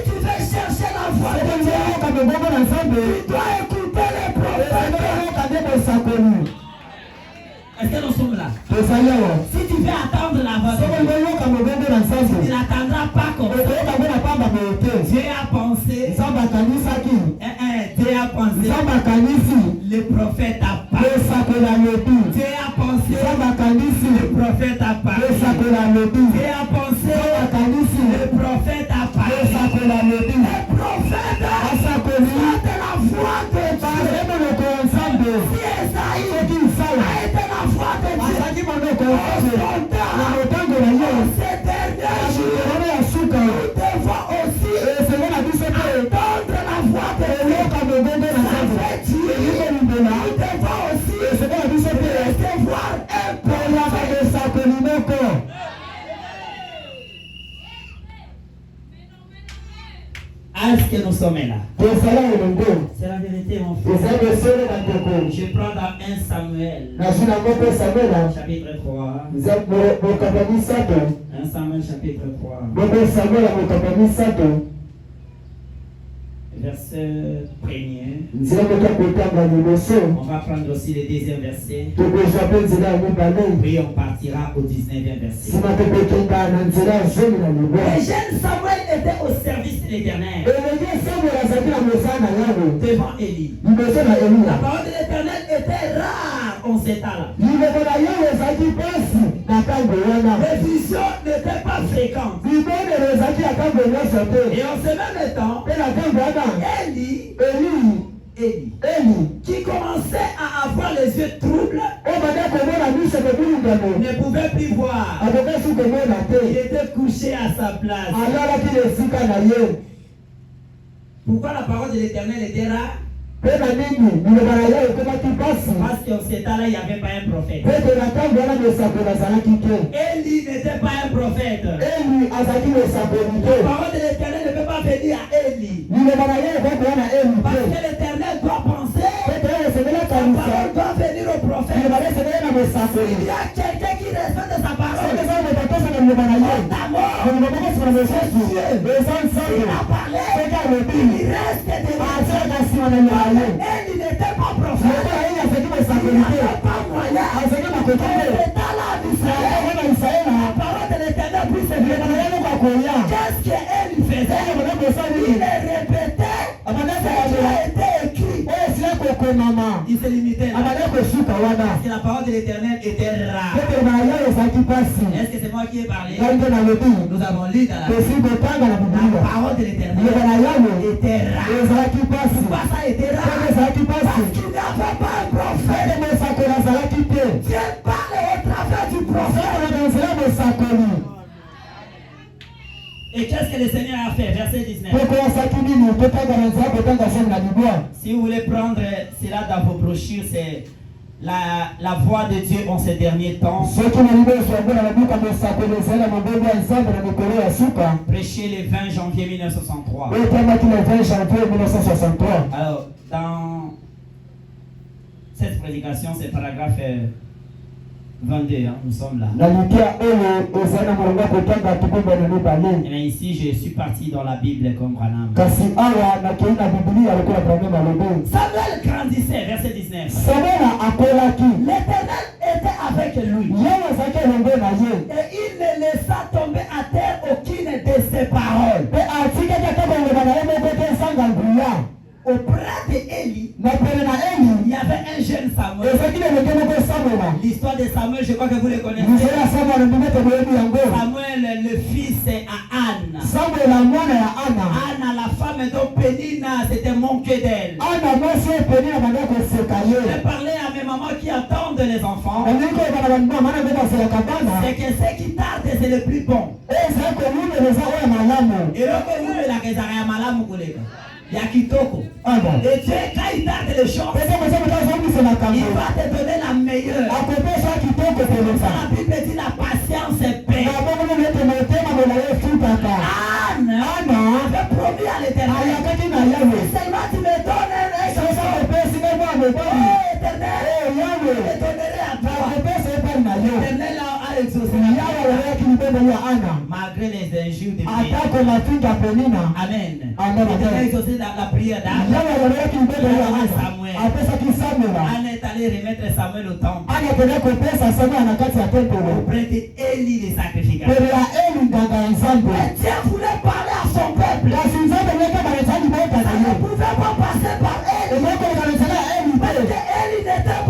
tu veux chercher la voix de Dieu, tu dois écouter les prophètes. Est-ce que nous sommes là? Si tu veux attendre la voix de Dieu, tu n'attendras pas comme ça. Dieu a pensé. Dieu a pensé. Le prophète a parlé. Dieu a pensé. Le prophète a parlé. Dieu a pensé. Le prophète a parlé. Le prophète a été la voix de Dieu. Si Esaïe a été la voix de Dieu, ces derniers jours, nous devons aussi entendre la voix de Dieu. Ça fait Dieu. Nous devons aussi recevoir un peu. Est-ce que nous sommes là? C'est la vérité, mon frère. Je prends dans 1 Samuel, chapitre 3. 1 Samuel, chapitre 3. Verset 1er. On va prendre aussi le deuxième verset. Puis on partira au 19e verset. Le jeune Samuel était au service de l'Éternel devant Élie. La parole de l'Éternel était rare en ces temps-là. Les visions n'étaient pas fréquentes. Et en ce même temps, Élie, qui commençait à avoir les yeux troubles, ne pouvait plus voir. Il était couché à sa place. Pourquoi la parole de l'Éternel était rare? Parce qu'en ce temps-là, il n'y avait pas un prophète. Élie n'était pas un prophète. La parole de l'Éternel ne peut pas venir à Élie. Parce que l'Éternel doit penser. La parole doit venir au prophète. Il y a quelqu'un qui respecte sa parole. Il a parlé. Il reste de il n'était pas prophète. Il n'avait pas moyen. La parole de l'Éternel puisse se venir. Qu'est-ce qu'elle faisait? Il répétait ce qui a été écrit. Il se limitait là. Parce que la parole de l'Éternel était rare. Est-ce que c'est moi qui ai parlé? Nous avons lu dans la Bible. La parole de l'Éternel était rare. Pourquoi ça a été rare? Parce qu'il n'y avait pas un prophète. Dieu parle au travers du prophète. Et qu'est-ce que le Seigneur a fait? Verset 19. Si vous voulez prendre cela dans vos brochures, c'est la voix de Dieu en ces derniers temps. Prêché le 20 janvier 1963. Alors, dans cette prédication, c'est paragraphe 22, hein, nous sommes là. Et ici, je suis parti dans la Bible comme Branham. Samuel grandissait, verset 19. L'Éternel était avec lui. Et il ne laissa tomber à terre aucune de ses paroles. Auprès d'Élie, il y avait un jeune Samuel. L'histoire de Samuel, je crois que vous le connaissez. Samuel, le fils à Anne. Anne, la femme dont Pénina s'était moquée d'elle. Je parlais à mes mamans qui attendent les enfants. C'est que ce qui tarde, c'est le plus bon. Et là, il y a Kitoko. Et Dieu, quand il tarde les choses, il va te donner la meilleure. La Bible dit la patience est paix. Anne avait promis à l'Éternel. Seulement tu me donnes un Éternel, je donnerai à toi. L'Éternel a exaucé. Malgré malgré les injures de Dieu. Amen. Il était exaucé dans la prière d'Anne. Anne est allé remettre Samuel au temple. Pour prêter Élie les sacrifications.